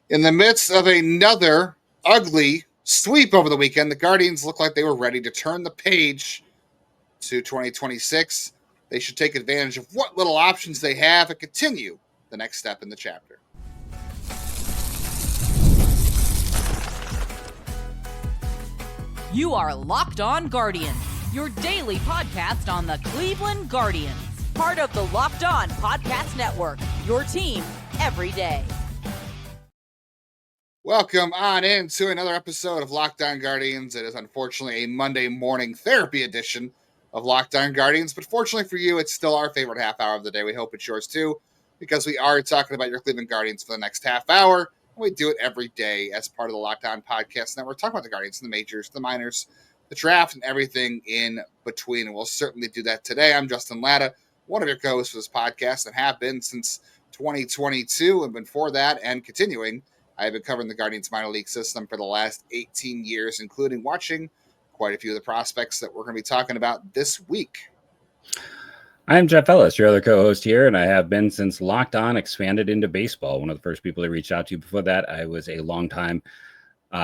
In the midst of another ugly sweep over the weekend, the Guardians looked like they were ready to turn the page to 2026. They should take advantage of what little options they have and continue the next step in the chapter. You are Locked On Guardians, your daily podcast on the Cleveland Guardians. Part of the Locked On Podcast Network, your team every day. Welcome on into another episode of Locked On Guardians. It is unfortunately a Monday morning therapy edition of Locked On Guardians, but fortunately for you, it's still our favorite half hour of the day. We hope it's yours too, because we are talking about your Cleveland Guardians for the next half hour. And we do it every day as part of the Locked On Podcast Network. Talking about the Guardians, the majors, the minors, the draft, and everything in between. And we'll certainly do that today. I'm Justin Lada, one of your co-hosts for this podcast, and have been since 2022. And before that, and continuing, I have been covering the Guardians minor league system for the last 18 years, including watching quite a few of the prospects that we're going to be talking about this week. I'm Jeff Ellis, your other co-host here, and I have been since Locked On expanded into baseball. One of the first people I reached out to. Before that, I was a longtime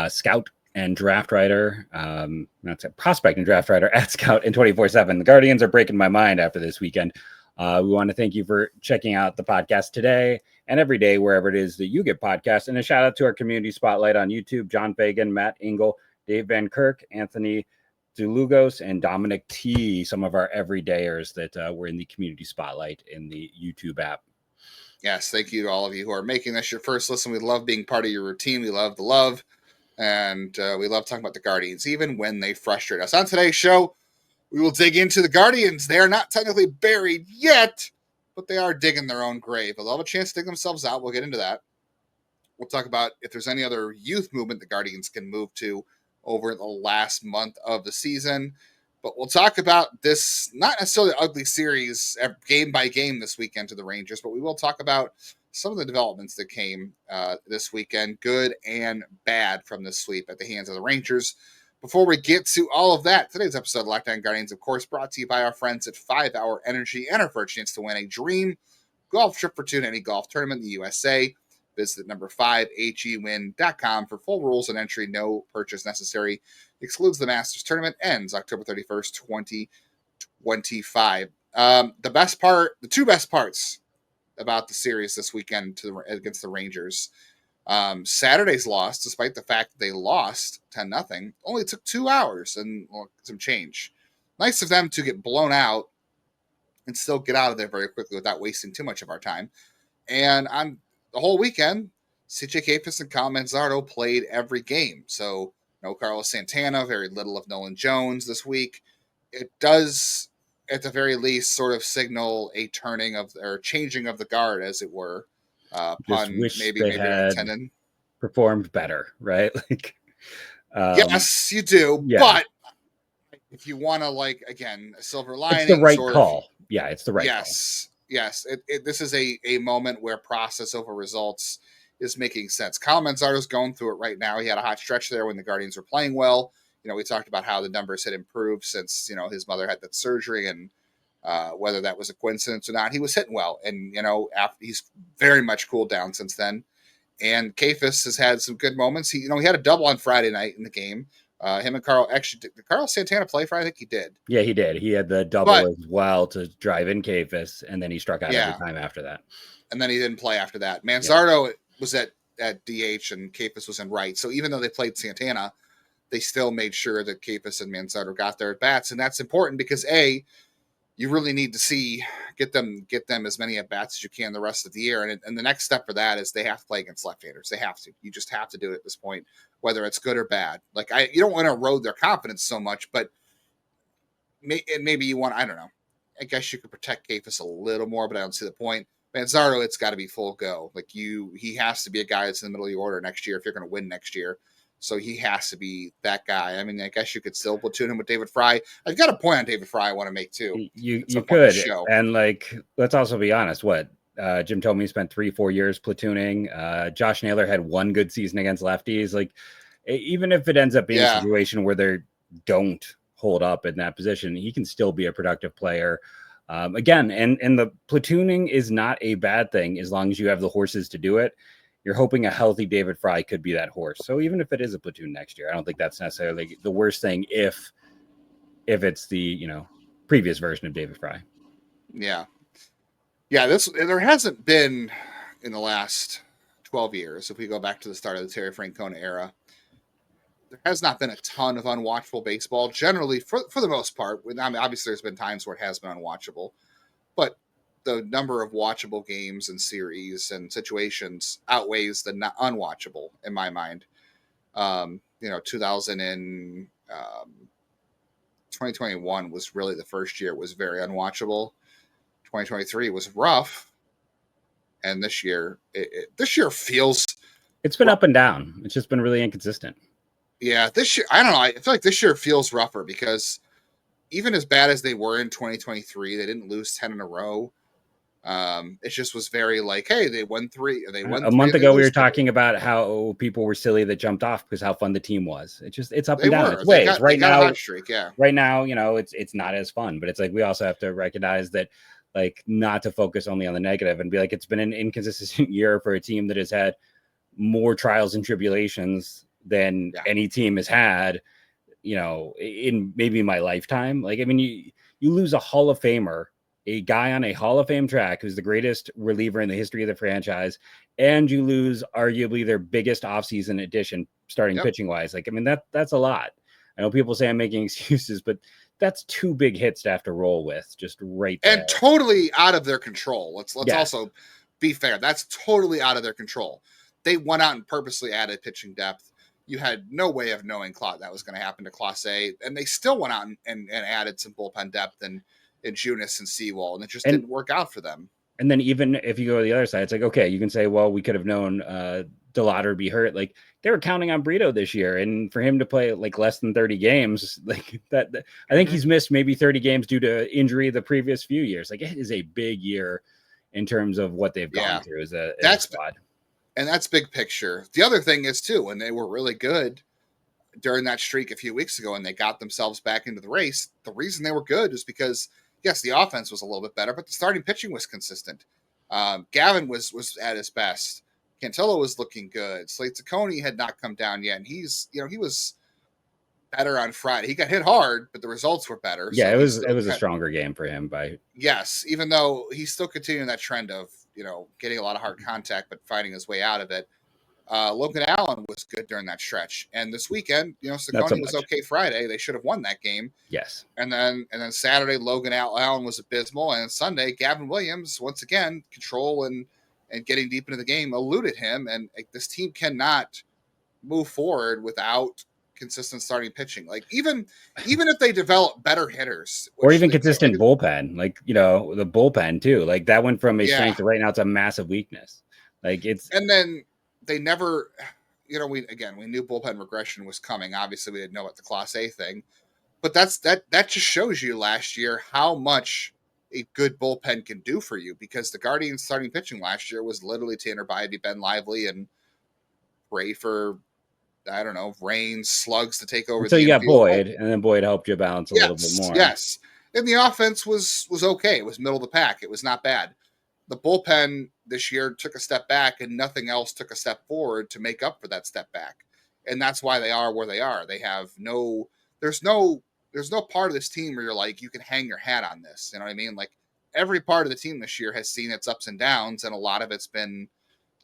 scout and draft writer, not a prospect and draft writer at Scout and 24/7. The Guardians are breaking my mind after this weekend. We want to thank you for checking out the podcast today and every day, wherever it is that you get podcasts. And a shout out to our community spotlight on YouTube, John Fagan, Matt Engel, Dave Van Kirk, Anthony Zulugos, and Dominic T, some of our everydayers that were in the community spotlight in the YouTube app. Yes, thank you to all of you who are making this your first listen. We love being part of your routine. We love the love, and we love talking about the Guardians, even when they frustrate us. On today's show, we will dig into the Guardians. They are not technically buried yet, but they are digging their own grave. They'll have a chance to dig themselves out. We'll get into that. We'll talk about if there's any other youth movement the Guardians can move to over the last month of the season. But we'll talk about this, not necessarily ugly series game by game this weekend to the Rangers, but we will talk about some of the developments that came this weekend, good and bad, from this sweep at the hands of the Rangers. Before we get to all of that, today's episode of Locked On Guardians, of course, brought to you by our friends at 5 Hour Energy. Enter for a chance to win a dream golf trip for two to any golf tournament in the USA. Visit number 5hewin.com for full rules and entry. No purchase necessary. Excludes the Masters tournament. Ends October 31st, 2025. The two best parts about the series this weekend against the Rangers. Saturday's loss, despite the fact that they lost 10-0, only took 2 hours and some change. Nice of them to get blown out and still get out of there very quickly without wasting too much of our time. And on the whole weekend, CJ Capus and Kyle Manzardo played every game. So no Carlos Santana, very little of Nolan Jones this week. It does, at the very least, sort of signal a turning of or changing of the guard, as it were. Pun maybe intended. Performed better, right? Like, yes, you do. Yeah. But if you want to, again, a silver lining, it's the right call. Yeah, it's the right call. Yes. This is a moment where process over results is making sense. Kyle Manzardo's going through it right now. He had a hot stretch there when the Guardians were playing well. We talked about how the numbers had improved since, his mother had that surgery, and whether that was a coincidence or not, he was hitting well. And, after he's very much cooled down since then. And Capus has had some good moments. He had a double on Friday night in the game. Him and Carl, actually, did Carl Santana play Friday? I think he did. Yeah, he did. He had the double as well to drive in Capus, and then he struck out every time after that. And then he didn't play after that. Manzardo was at DH and Capus was in right. So even though they played Santana, they still made sure that Capus and Manzardo got their at-bats. And that's important because, A, you really need to get them as many at-bats as you can the rest of the year. And the next step for that is they have to play against left-handers. They have to. You just have to do it at this point, whether it's good or bad. You don't want to erode their confidence so much, but maybe you want, I don't know. I guess you could protect Capus a little more, but I don't see the point. Manzardo, it's got to be full go. He has to be a guy that's in the middle of your order next year if you're going to win next year. So he has to be that guy. I mean, I guess you could still platoon him with David Fry. I've got a point on David Fry I want to make too. You could. And let's also be honest. Jim Thome spent 3-4 years platooning. Josh Naylor had one good season against lefties. Even if it ends up being a situation where they don't hold up in that position, he can still be a productive player. Again, and the platooning is not a bad thing as long as you have the horses to do it. you're hoping a healthy David Fry could be that horse. So even if it is a platoon next year, I don't think that's necessarily the worst thing if it's the, previous version of David Fry. Yeah. Yeah, there hasn't been in the last 12 years, if we go back to the start of the Terry Francona era, there has not been a ton of unwatchable baseball. Generally, for the most part, I mean, obviously there's been times where it has been unwatchable, but the number of watchable games and series and situations outweighs the not unwatchable in my mind. 2021 was really the first year it was very unwatchable. 2023 was rough, and this year feels. It's been up and down. It's just been really inconsistent. Yeah, this year I don't know. I feel like this year feels rougher because even as bad as they were in 2023, they didn't lose 10 in a row. It just was very like, hey, they won 3. They won. A month ago, we were talking about how people were silly that jumped off because how fun the team was. It's up and down. It's waves. Right now, hot streak, yeah. Right now, it's not as fun, but it's like we also have to recognize that, like, not to focus only on the negative and be like, it's been an inconsistent year for a team that has had more trials and tribulations than any team has had, in maybe my lifetime. Like, I mean, you lose a Hall of Famer, a guy on a Hall of Fame track who's the greatest reliever in the history of the franchise, and you lose arguably their biggest offseason addition starting pitching wise. Like, I mean, that's a lot. I know people say I'm making excuses, but that's 2 big hits to have to roll with just right there. And totally out of their control. Let's also be fair. That's totally out of their control. They went out and purposely added pitching depth. You had no way of knowing that was going to happen to Class A, and they still went out and added some bullpen depth in Junis and Seawall, and it just didn't work out for them. And then even if you go to the other side, it's like, okay, you can say, well, we could have known DeLauder would be hurt. Like, they were counting on Brito this year, and for him to play like less than 30 games, like that I think he's missed maybe 30 games due to injury the previous few years. Like, it is a big year in terms of what they've gone through as a squad. And that's big picture. The other thing is, too, when they were really good during that streak a few weeks ago and they got themselves back into the race, the reason they were good is because, yes, the offense was a little bit better, but the starting pitching was consistent. Gavin was at his best. Cantillo was looking good. Slade Ciccone had not come down yet, and he was better on Friday. He got hit hard, but the results were better. Yeah, so it was a stronger game for him. Yes, even though he's still continuing that trend of getting a lot of hard contact, but finding his way out of it. Logan Allen was good during that stretch, and this weekend, Ciccone was okay Friday. They should have won that game. Yes, and then Saturday, Logan Allen was abysmal, and Sunday, Gavin Williams once again control and getting deep into the game eluded him, and this team cannot move forward without consistent starting pitching. Like even if they develop better hitters or even consistent bullpen, the bullpen too, like that went from a strength to right now it's a massive weakness. And then they never, we knew bullpen regression was coming. Obviously we didn't know about the Class A thing, but that just shows you last year how much a good bullpen can do for you, because the Guardians starting pitching last year was literally Tanner Bybee, Ben Lively, and pray for, I don't know, rain, slugs to take over. So you got Boyd, and then Boyd helped you balance a little bit more. Yes. And the offense was okay. It was middle of the pack. It was not bad. The bullpen this year took a step back, and nothing else took a step forward to make up for that step back. And that's why they are where they are. They have there's no part of this team where you're like, you can hang your hat on this. You know what I mean? Like, every part of the team this year has seen its ups and downs, and a lot of it's been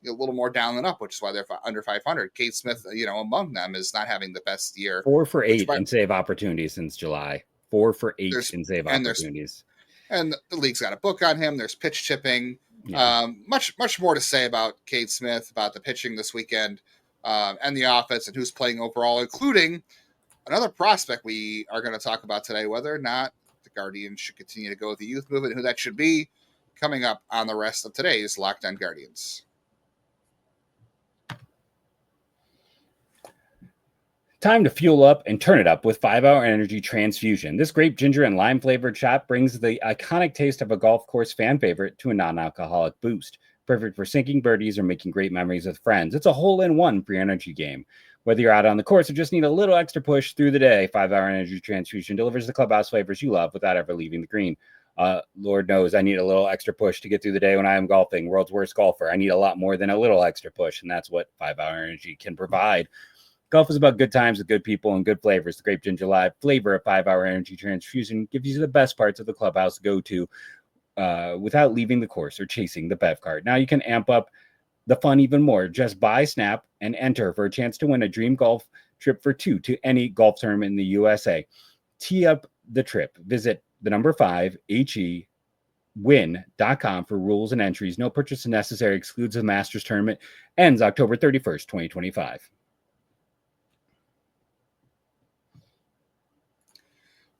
a little more down than up, which is why they're under 500. Cade Smith, among them, is not having the best year. 4 for 8 in save opportunities since July. 4 for 8 in save opportunities. And the league's got a book on him. There's pitch chipping. Yeah. Much more to say about Cade Smith, about the pitching this weekend, and the offense, and who's playing overall, including another prospect we are going to talk about today, whether or not the Guardians should continue to go with the youth movement, who that should be, coming up on the rest of today's Locked On Guardians. Time to fuel up and turn it up with 5-Hour Energy Transfusion. This grape, ginger, and lime flavored shot brings the iconic taste of a golf course fan favorite to a non-alcoholic boost. Perfect for sinking birdies or making great memories with friends. It's a hole-in-one for your energy game. Whether you're out on the course or just need a little extra push through the day, 5-Hour Energy Transfusion delivers the clubhouse flavors you love without ever leaving the green. Lord knows I need a little extra push to get through the day when I am golfing. World's worst golfer. I need a lot more than a little extra push, and that's what 5 Hour Energy can provide. Golf is about good times with good people and good flavors. The Grape Ginger Live flavor of 5 Hour Energy Transfusion gives you the best parts of the clubhouse to go to without leaving the course or chasing the bev cart. Now you can amp up the fun even more. Just buy, snap, and enter for a chance to win a dream golf trip for 2 to any golf tournament in the USA. Tee up the trip. Visit the number 5 HEWin.com for rules and entries. No purchase necessary. Excludes the Masters tournament. Ends October 31st, 2025.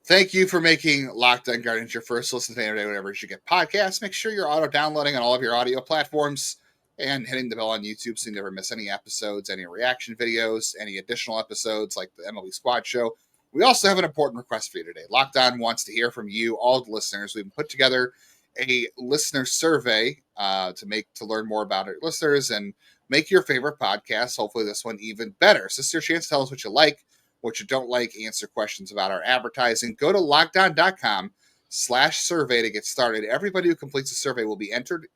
Thank you for making Locked On Guardians your first listen to day whenever you get podcasts. Make sure you're auto-downloading on all of your audio platforms and hitting the bell on YouTube so you never miss any episodes, any reaction videos, any additional episodes like the MLB Squad Show. We also have an important request for you today. Locked On wants to hear from you, all the listeners. We've put together a listener survey to learn more about our listeners and make your favorite podcast, hopefully this one, even better. So this is your chance to tell us what you like, what you don't like, answer questions about our advertising. Go to lockedon.com/survey to get started. Everybody who completes the survey will be entered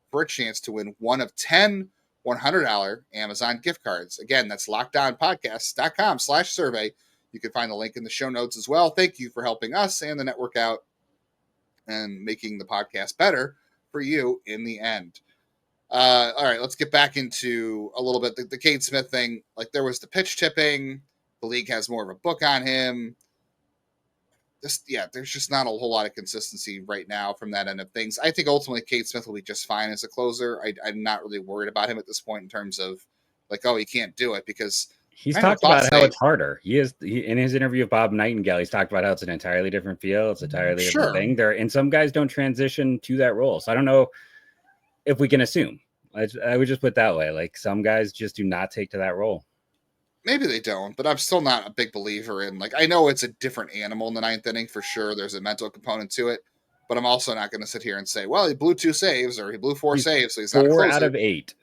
for a chance to win one of 10 $100 Amazon gift cards. Again, that's lockedonpodcast.com/survey. You can find the link in the show notes as well. Thank you for helping us and the network out and making the podcast better for you in the end. All right, let's get back into a little bit the Cade Smith thing. Like, there was the pitch tipping. The league has more of a book on him. There's just not a whole lot of consistency right now from that end of things. I think ultimately Cade Smith will be just fine as a closer. I'm not really worried about him at this point in terms of he can't do it, because he's talked about how it's harder. In his interview with Bob Nightingale, he's talked about how it's an entirely different feel. It's an entirely different thing there. And some guys don't transition to that role. So I don't know if we can assume. I would just put it that way. Like, some guys just do not take to that role. Maybe they don't, but I'm still not a big believer in, I know it's a different animal in the ninth inning for sure. There's a mental component to it, but I'm also not going to sit here and say, well, he blew 2 saves or he blew 4 saves, so he's not a closer. 4 out of 8.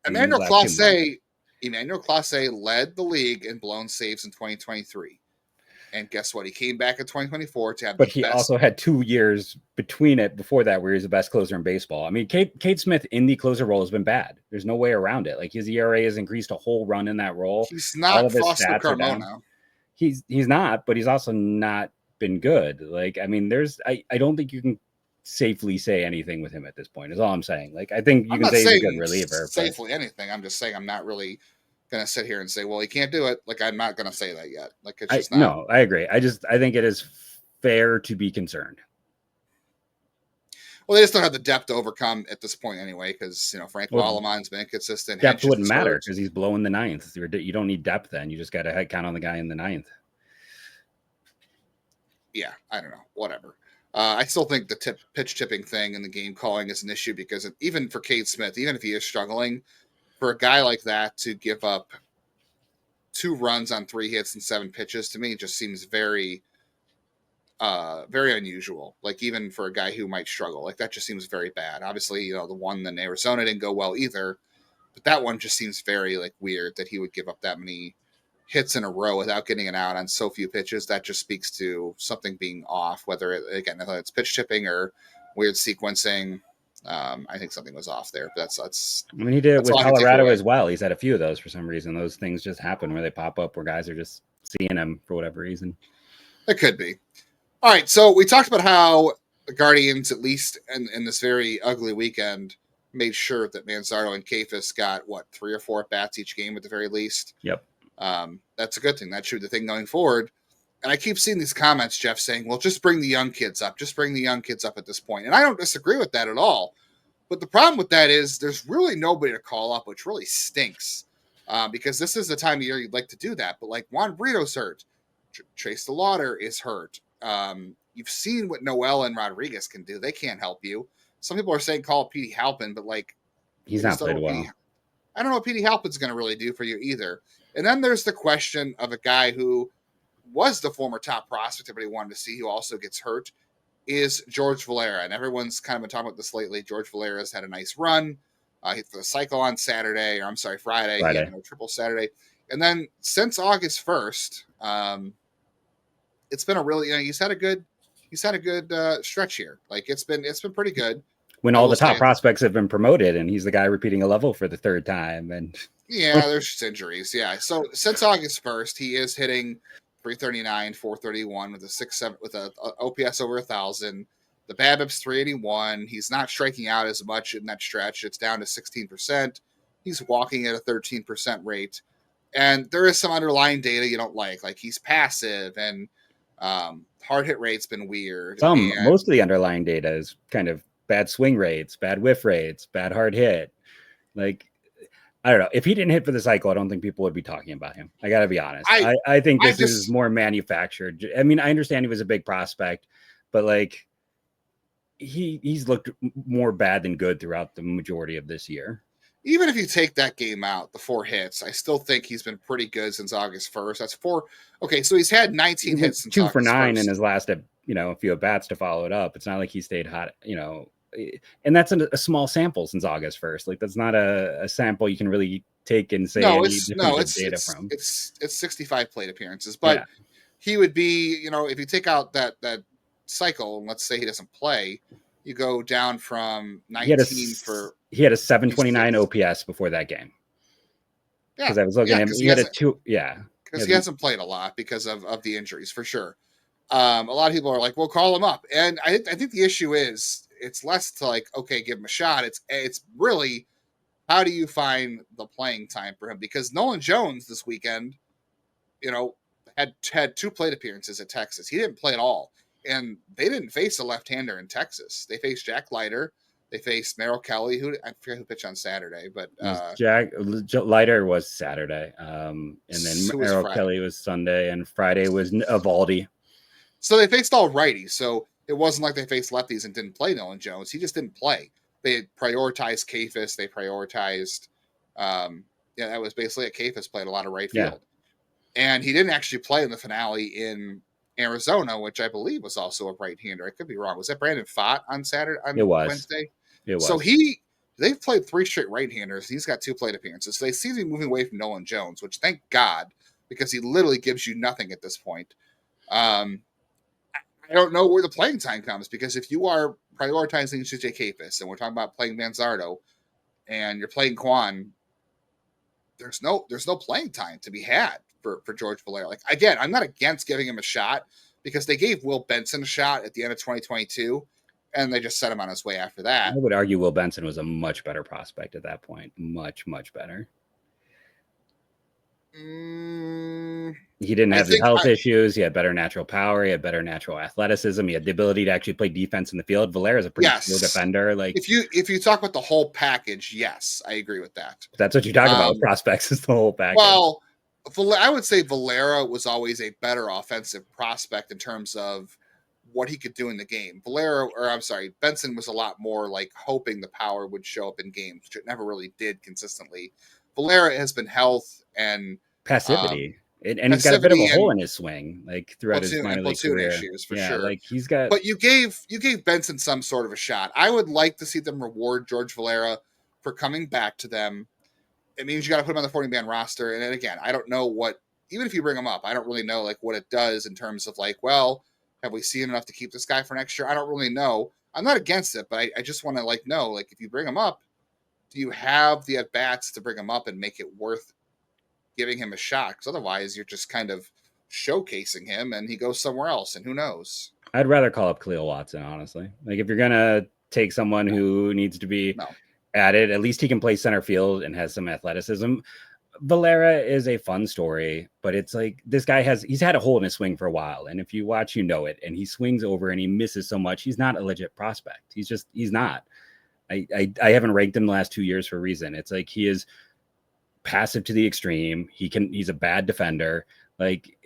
Emmanuel Clase led the league in blown saves in 2023. And guess what? He came back in 2024 to have But he also had 2 years between it before that where he was the best closer in baseball. I mean, Cade Smith in the closer role has been bad. There's no way around it. Like, his ERA has increased a whole run in that role. He's not Fausto Carmona. He's not, but he's also not been good. Like, I mean, I don't think you can safely say anything with him at this point, is all I'm saying. Like, I think you can say he's a good reliever. Safely anything. I'm just saying I'm not really going to sit here and say, well, he can't do it. Like, I'm not going to say that yet. Like, it's just not. No, I agree. I think it is fair to be concerned. Well, they just don't have the depth to overcome at this point anyway, because, Frank Wallman's been inconsistent. Depth wouldn't matter because he's blowing the ninth. You don't need depth then. You just got to head count on the guy in the ninth. Yeah, I don't know. Whatever. I still think the pitch tipping thing and the game calling is an issue, because even for Cade Smith, even if he is struggling, for a guy like that to give up 2 runs on 3 hits and 7 pitches, to me, it just seems very, very unusual. Like, even for a guy who might struggle, like, that just seems very bad. Obviously, the one in Arizona didn't go well either, but that one just seems very, weird that he would give up that many hits in a row without getting an out on so few pitches. That just speaks to something being off, whether it's pitch tipping or weird sequencing. I think something was off there. But that's. I mean, he did it with Colorado as well. He's had a few of those for some reason. Those things just happen where they pop up where guys are just seeing him for whatever reason. It could be. All right, so we talked about how the Guardians, at least in this very ugly weekend, made sure that Manzardo and Kafis got 3 or 4 at bats each game at the very least. Yep. That's a good thing. That should be the thing going forward. And I keep seeing these comments, Jeff, saying, well, just bring the young kids up. Just bring the young kids up at this point. And I don't disagree with that at all. But the problem with that is there's really nobody to call up, which really stinks. Because this is the time of year you'd like to do that. But Juan Brito's hurt. Trace DeLauder is hurt. You've seen what Noel and Rodriguez can do. They can't help you. Some people are saying call Petey Halpin, but he's not played well. I don't know what Petey Halpin's going to really do for you either. And then there's the question of a guy who was the former top prospect everybody wanted to see, who also gets hurt, is George Valera. And everyone's kind of been talking about this lately. George Valera's had a nice run. He hit the cycle on Friday. He had no triple Saturday. And then since August 1st, it's been a really, he's had a good he's had a good stretch here. Like it's been pretty good. When all the top prospects have been promoted, and he's the guy repeating a level for the third time. And yeah, there's just injuries. Yeah, so since August 1st, he is hitting 339, 431 with a 6-7 with a OPS over 1,000. The BABIP's 381. He's not striking out as much in that stretch. It's down to 16%. He's walking at a 13% rate. And there is some underlying data you don't like he's passive and hard hit rate's been weird. Most of the underlying data is kind of bad swing rates, bad whiff rates, bad hard hit. Like, I don't know. If he didn't hit for the cycle, I don't think people would be talking about him. I got to be honest. I think this is more manufactured. I mean, I understand he was a big prospect, but like he's looked more bad than good throughout the majority of this year. Even if you take that game out, the 4 hits, I still think he's been pretty good since August 1st. That's 4. Okay, so he's had 19 hits since 2 for 9 in his last, a few at bats to follow it up. It's not like he stayed hot, and that's a small sample since August 1st. Like that's not a sample you can really take and say it's data from. It's 65 plate appearances, but he would be, if you take out that cycle, and let's say he doesn't play, you go down from 19 he had a 729 OPS before that game. Yeah, because I was looking at him. He had a 2. Yeah, because he hasn't played a lot because of the injuries for sure. A lot of people are like, "Well, call him up," and I think the issue is it's less to like, okay, give him a shot. It's really how do you find the playing time for him? Because Nolan Jones this weekend, had 2 plate appearances at Texas. He didn't play at all, and they didn't face a left-hander in Texas. They faced Jack Leiter. They faced Merrill Kelly, who I forget who pitched on Saturday, but Jack Leiter was Saturday, and then Merrill Kelly was Sunday, and Friday was Evaldi. So they faced all righties. So it wasn't like they faced lefties and didn't play Nolan Jones. He just didn't play. They prioritized Kafis. They prioritized, that was basically Kafis played a lot of right field, and he didn't actually play in the finale in Arizona, which I believe was also a right-hander. I could be wrong. Was that Brandon Pfaadt on Saturday? Wednesday. It was. So they've played 3 straight right-handers. He's got 2 plate appearances. So they seem to be moving away from Nolan Jones, which thank God, because he literally gives you nothing at this point. I don't know where the playing time comes, because if you are prioritizing CJ Kafis and we're talking about playing Manzardo and you're playing Kwan, there's no playing time to be had for George Valera. Like, again, I'm not against giving him a shot, because they gave Will Benson a shot at the end of 2022 and they just set him on his way after that. I would argue Will Benson was a much better prospect at that point. Much, much better. He didn't have the health issues. He had better natural power. He had better natural athleticism. He had the ability to actually play defense in the field. Valera's a pretty good defender. Like if you talk about the whole package, yes, I agree with that. That's what you talk about with prospects, is the whole package. Well, I would say Valera was always a better offensive prospect in terms of what he could do in the game. Benson was a lot more like hoping the power would show up in games, which it never really did consistently. Valera has been health and passivity. And he's got a bit of a hole in his swing, like throughout his minor league career. Issues for sure. Like he's got. But you gave Benson some sort of a shot. I would like to see them reward George Valera for coming back to them. It means you got to put him on the 40-man roster. And then again, I don't know what. Even if you bring him up, I don't really know like what it does in terms of like, well, have we seen enough to keep this guy for next year? I don't really know. I'm not against it, but I just want to like know, like if you bring him up, do you have the at bats to bring him up and make it worth giving him a shot? Because otherwise you're just kind of showcasing him and he goes somewhere else and who knows. I'd rather call up Khalil Watson, honestly. Like if you're gonna take someone who needs to be added, at least he can play center field and has some athleticism. Valera is a fun story, but it's like this guy he's had a hole in his swing for a while, and if you watch, you know it, and he swings over and he misses so much. He's not a legit prospect. He's not. I haven't ranked him the last 2 years for a reason. It's like he is passive to the extreme. He's a bad defender. Like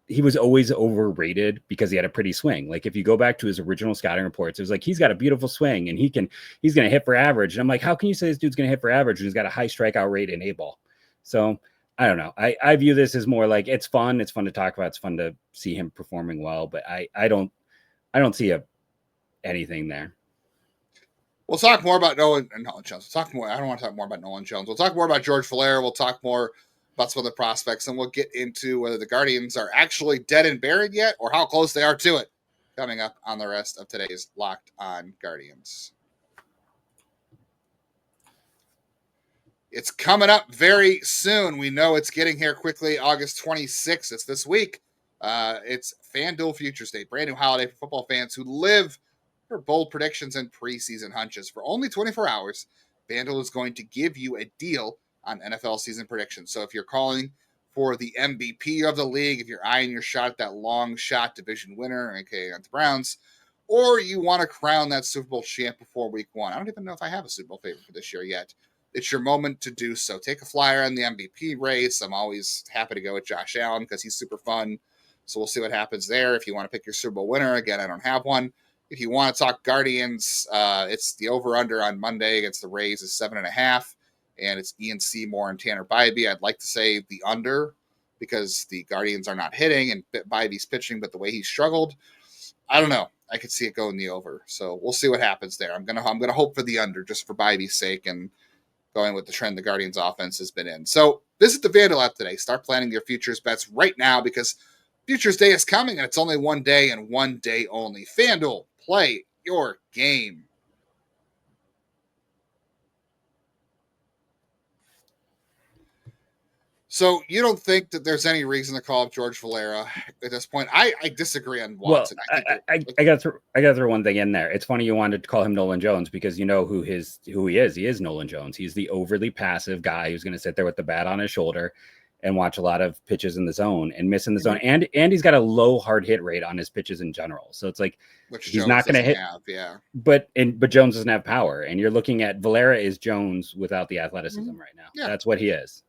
he was always overrated because he had a pretty swing. Like if you go back to his original scouting reports, it was like, he's got a beautiful swing and he's going to hit for average. And I'm like, how can you say this dude's going to hit for average? And he's got a high strikeout rate in A-ball. So I don't know. I view this as more like, it's fun. It's fun to talk about. It's fun to see him performing well, but I don't see anything there. We'll talk more about Nolan Jones. I don't want to talk more about Nolan Jones. We'll talk more about George Valera. We'll talk more about some of the prospects, and we'll get into whether the Guardians are actually dead and buried yet or how close they are to it. coming up on the rest of today's Locked On Guardians. It's coming up very soon. We know it's getting here quickly. August 26th. It's this week. It's FanDuel Futures Day, brand new holiday for football fans who live for bold predictions and preseason hunches. For only 24 hours, FanDuel is going to give you a deal on NFL season predictions. So if you're calling for the MVP of the league, if you're eyeing your shot at that long shot division winner, aka the Browns, or you want to crown that Super Bowl champ before week 1, I don't even know if I have a Super Bowl favorite for this year yet. It's your moment to do so. Take a flyer on the MVP race. I'm always happy to go with Josh Allen because he's super fun. So we'll see what happens there. If you want to pick your Super Bowl winner, again, I don't have one. If you want to talk Guardians, it's the over-under on Monday against the Rays is 7.5, and it's Ian Seymour and Tanner Bybee. I'd like to say the under because the Guardians are not hitting and Bybee's pitching, but the way he struggled, I don't know. I could see it going the over. So we'll see what happens there. I'm gonna hope for the under just for Bybee's sake and going with the trend the Guardians offense has been in. So visit the FanDuel app today. Start planning your futures bets right now because Futures Day is coming and it's only one day and one day only. FanDuel, play your game. So you don't think that there's any reason to call up George Valera at this point? I disagree on Watson. Well, I got to throw one thing in there. It's funny you wanted to call him Nolan Jones because you know who he is. He is Nolan Jones. He's the overly passive guy who's going to sit there with the bat on his shoulder and watch a lot of pitches in the zone and miss in the zone. And he's got a low hard hit rate on his pitches in general. So it's like which he's Jones not going to hit. Yeah. But Jones doesn't have power. And you're looking at Valera is Jones without the athleticism right now. Yeah. That's what he is.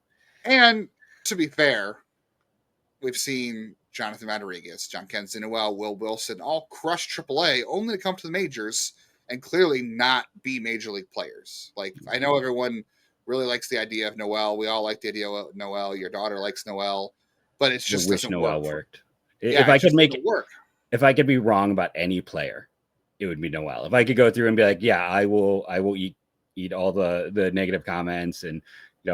And to be fair, we've seen Jonathan Rodriguez, John Kenson Noel, Will Wilson all crush AAA only to come to the majors and clearly not be major league players. Like, I know everyone really likes the idea of Noel. We all like the idea of Noel. Your daughter likes Noel, but it's just doesn't Noel work. Worked. If I could make it work, if I could be wrong about any player, it would be Noel. If I could go through and be like, yeah, I will eat all the negative comments and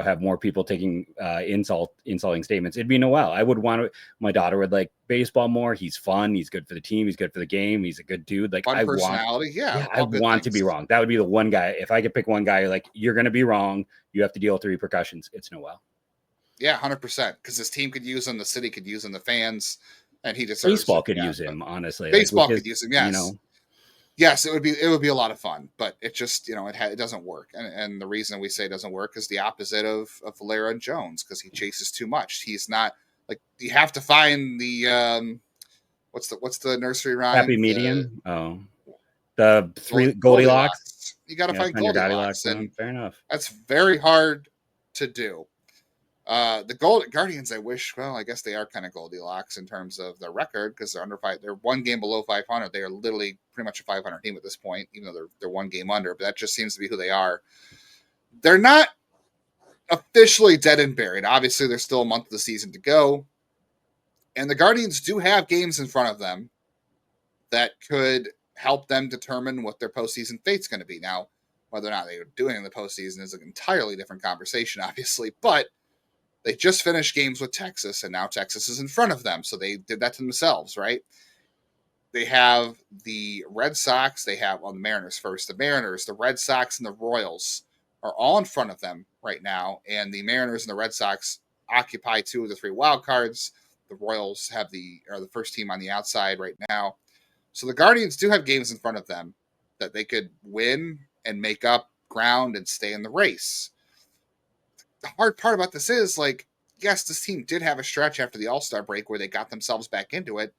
have more people taking insulting statements, it'd be Noel. I would want to. My daughter would like baseball more. He's fun. He's good for the team. He's good for the game. He's a good dude. Like fun I personality. I want to be wrong. That would be the one guy. If I could pick one guy, like you're going to be wrong. You have to deal with the repercussions. It's Noel. Yeah, 100%. Because his team could use him, the city could use him, the fans, and he deserves. Baseball could use him. Honestly, baseball could use him. Yes. Yes, it would be a lot of fun, but it just it doesn't work, and the reason we say it doesn't work is the opposite of Valera and Jones because he chases too much. He's not like you have to find the what's the nursery rhyme? Happy medium. The three Goldilocks. You got to find Goldilocks, and fair enough. That's very hard to do. The Guardians, I wish. Well, I guess they are kind of Goldilocks in terms of their record because they're under 5. They're one game below 500. They are literally pretty much a 500 team at this point, even though they're one game under. But that just seems to be who they are. They're not officially dead and buried. Obviously, there's still a month of the season to go, and the Guardians do have games in front of them that could help them determine what their postseason fate's going to be. Now, whether or not they're doing in the postseason is an entirely different conversation, obviously, but they just finished games with Texas, and now Texas is in front of them. So they did that to themselves, right? They have the Red Sox. They have, the Mariners first. The Mariners, the Red Sox, and the Royals are all in front of them right now. And the Mariners and the Red Sox occupy 2 of the 3 wild cards. The Royals are the first team on the outside right now. So the Guardians do have games in front of them that they could win and make up ground and stay in the race. The hard part about this is, like, yes, this team did have a stretch after the All-Star break where they got themselves back into it.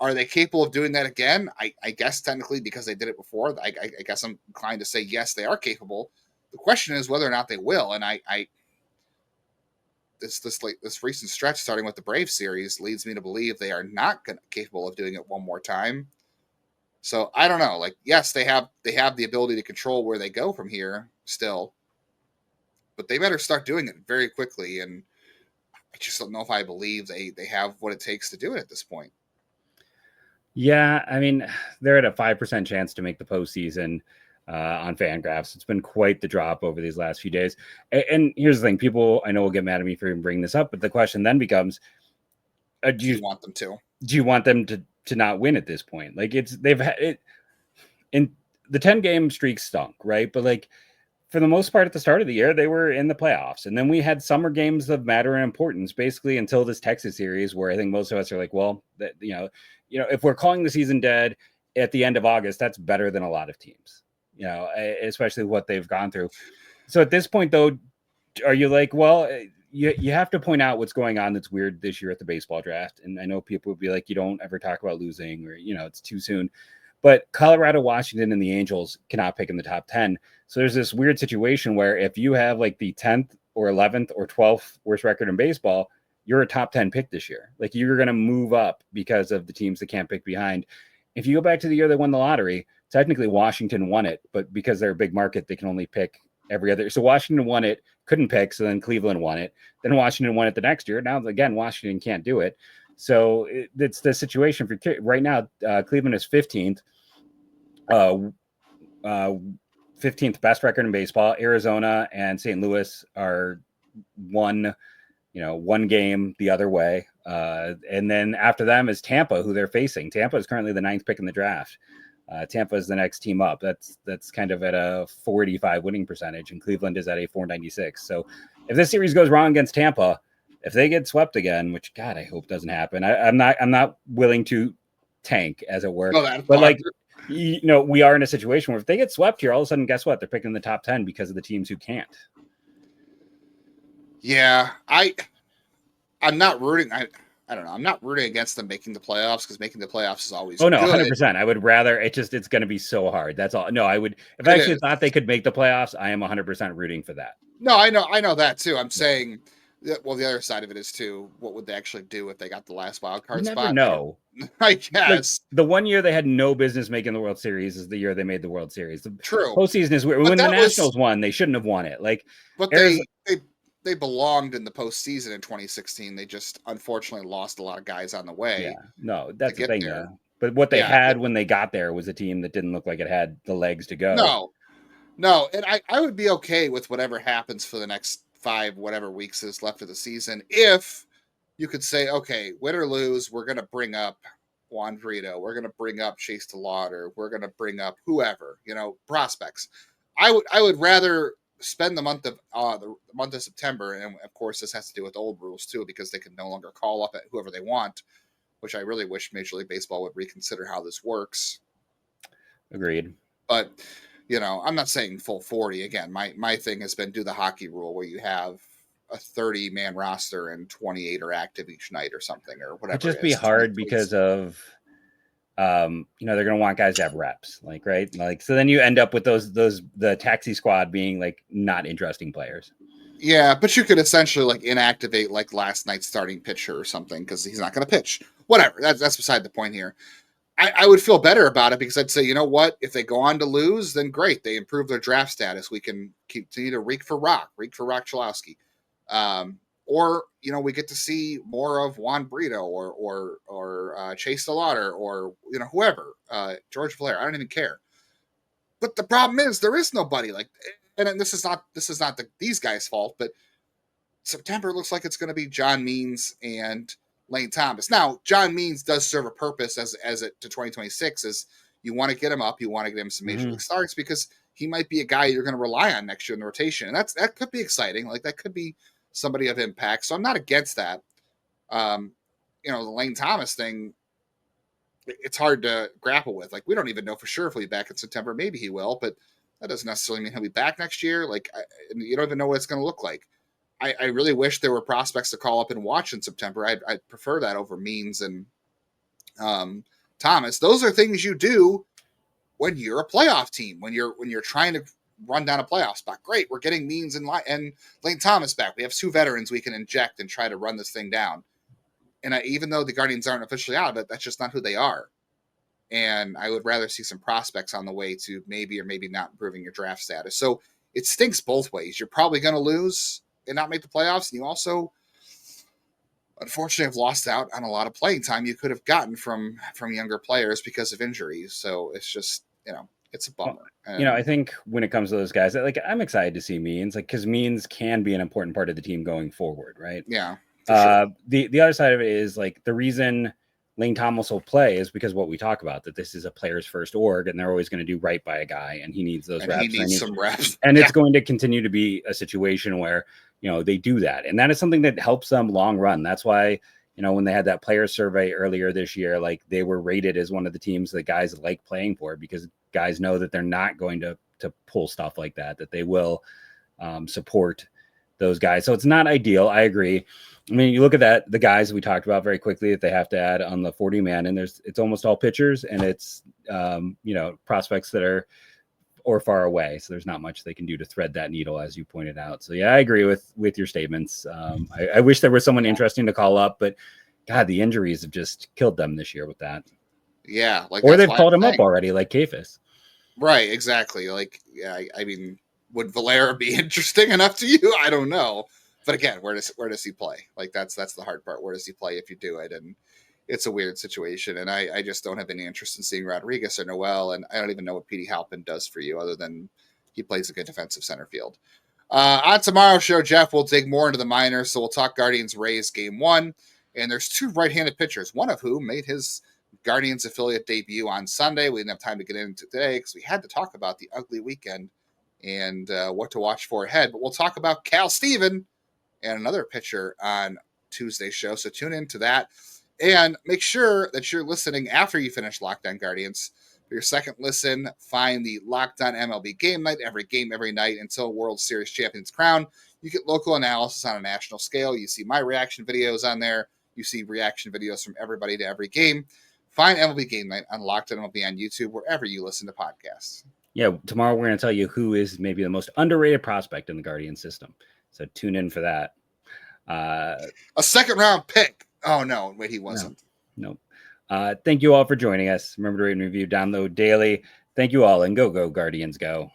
Are they capable of doing that again? I guess technically because they did it before. I guess I'm inclined to say yes, they are capable. The question is whether or not they will. And this recent stretch, starting with the Braves series, leads me to believe they are not capable of doing it one more time. So I don't know. Like, yes, they have the ability to control where they go from here still. But they better start doing it very quickly, and I just don't know if I believe they have what it takes to do it at this point. Yeah, I mean, they're at a 5% chance to make the postseason on Fangraphs. It's been quite the drop over these last few days. And here's the thing. People, I know, will get mad at me for even bringing this up, but the question then becomes, do you want them to? Do you want them to not win at this point. Like they've had it in the 10-game streak stunk, right? But like for the most part at the start of the year, they were in the playoffs. And then we had summer games of matter and importance basically until this Texas series where I think most of us are like, well, that, if we're calling the season dead at the end of August, that's better than a lot of teams, especially what they've gone through. So at this point though, are you like, well, you have to point out what's going on that's weird this year at the baseball draft. And I know people would be like, you don't ever talk about losing or, it's too soon. But Colorado, Washington, and the Angels cannot pick in the top 10. So there's this weird situation where if you have like the 10th or 11th or 12th worst record in baseball, you're a top 10 pick this year. Like you're going to move up because of the teams that can't pick behind. If you go back to the year they won the lottery, technically Washington won it, but because they're a big market, they can only pick every other. So Washington won it, couldn't pick. So then Cleveland won it. Then Washington won it the next year. Now, again, Washington can't do it. So it's the situation for right now. Cleveland is 15th. 15th best record in baseball. Arizona and St. Louis are one game the other way. And then after them is Tampa, who they're facing. Tampa is currently the 9th pick in the draft. Tampa is the next team up. That's kind of at a 45 winning percentage, and Cleveland is at a 496. So if this series goes wrong against Tampa, if they get swept again, which God, I hope doesn't happen. I'm not willing to tank, as it were. But like, we are in a situation where if they get swept here, all of a sudden, guess what? They're picking the top 10 because of the teams who can't. Yeah, I'm not rooting. I don't know. I'm not rooting against them making the playoffs because making the playoffs is always. Oh no, 100%. I would rather it's going to be so hard. That's all. No, I would. If I actually thought they could make the playoffs, I am 100% rooting for that. No, I know that too. I'm saying, well, the other side of it is too. What would they actually do if they got the last wild card spot? No, I guess like, the one year they had no business making the World Series is the year they made the World Series. The True. Postseason is weird. When the Nationals won, they shouldn't have won it. Like, but they belonged in the postseason in 2016. They just unfortunately lost a lot of guys on the way. Yeah, no, that's the thing. Yeah. But what they had when they got there was a team that didn't look like it had the legs to go. No, and I would be okay with whatever happens for the next 5 whatever weeks is left of the season if you could say, okay, win or lose, we're going to bring up Juan Brito, we're going to bring up Chase DeLauder, we're going to bring up whoever, prospects. I would rather spend the month of September, and of course this has to do with old rules too, because they can no longer call up at whoever they want, which I really wish Major League Baseball would reconsider how this works. Agreed. But I'm not saying full 40 again. My thing has been do the hockey rule where you have a 30-man roster and 28 are active each night or something or whatever. It'd just be hard because of they're going to want guys to have reps, like, right? Like, so then you end up with the taxi squad being like not interesting players. Yeah, but you could essentially like inactivate like last night's starting pitcher or something because he's not going to pitch. Whatever. That's beside the point here. I would feel better about it because I'd say, you know what? If they go on to lose, then great. They improve their draft status. We can continue to reek for Rock Chalowski. Or, we get to see more of Juan Brito or Chase DeLauder or, whoever, George Valera. I don't even care. But the problem is there is nobody like, and this is not these guys' fault, but September looks like it's going to be John Means and Lane Thomas. Now, John Means does serve a purpose as it to 2026 is you want to get him up, you want to get him some major league starts because he might be a guy you're going to rely on next year in the rotation. And that could be exciting. Like that could be somebody of impact. So I'm not against that. The Lane Thomas thing, it's hard to grapple with. Like we don't even know for sure if he'll be back in September. Maybe he will, but that doesn't necessarily mean he'll be back next year. Like you don't even know what it's going to look like. I really wish there were prospects to call up and watch in September. I'd prefer that over Means and Thomas. Those are things you do when you're a playoff team, when you're trying to run down a playoff spot. Great, we're getting Means and Lane Thomas back. We have 2 veterans we can inject and try to run this thing down. And even though the Guardians aren't officially out of it, that's just not who they are. And I would rather see some prospects on the way to maybe or maybe not improving your draft status. So it stinks both ways. You're probably going to lose and not make the playoffs. And you also, unfortunately, have lost out on a lot of playing time you could have gotten from younger players because of injuries. So it's just, it's a bummer. I think when it comes to those guys, like I'm excited to see Means, like because Means can be an important part of the team going forward, right? Yeah. Sure. The other side of it is like the reason Lane Thomas will play is because what we talk about, that this is a player's first org and they're always going to do right by a guy and he needs those reps. He needs some reps. And it's going to continue to be a situation where, they do that. And that is something that helps them long run. That's why, when they had that player survey earlier this year, like they were rated as one of the teams that guys like playing for, because guys know that they're not going to pull stuff like that they will support those guys. So it's not ideal. I agree. I mean, you look at the guys we talked about very quickly that they have to add on the 40 man, and it's almost all pitchers, and it's, prospects that are or far away. So there's not much they can do to thread that needle, as you pointed out. So yeah, I agree with your statements. I wish there was someone interesting to call up, but God, the injuries have just killed them this year with that. Yeah. Or they've called him up already, like Kafis. Right. Exactly. Like, yeah, I mean, would Valera be interesting enough to you? I don't know. But again, where does he play? Like that's the hard part. Where does he play if you do it? And it's a weird situation. And I just don't have any interest in seeing Rodriguez or Noel. And I don't even know what Petey Halpin does for you other than he plays a good defensive center field. On tomorrow's show, Jeff will dig more into the minors. So we'll talk Guardians Rays game 1. And there's 2 right-handed pitchers, one of whom made his Guardians affiliate debut on Sunday. We didn't have time to get into today because we had to talk about the ugly weekend and what to watch for ahead. But we'll talk about Cal Steven and another pitcher on Tuesday's show. So tune into that. And make sure that you're listening after you finish Locked On Guardians. For your second listen, find the Locked On MLB Game Night, every game, every night until World Series champions crown. You get local analysis on a national scale. You see my reaction videos on there. You see reaction videos from everybody to every game. Find MLB Game Night on Locked On MLB on YouTube, wherever you listen to podcasts. Yeah, tomorrow we're going to tell you who is maybe the most underrated prospect in the Guardian system. So tune in for that. A second-round pick. Oh, no. Wait, he wasn't. No. Thank you all for joining us. Remember to rate and review, download daily. Thank you all, and go Guardians, go.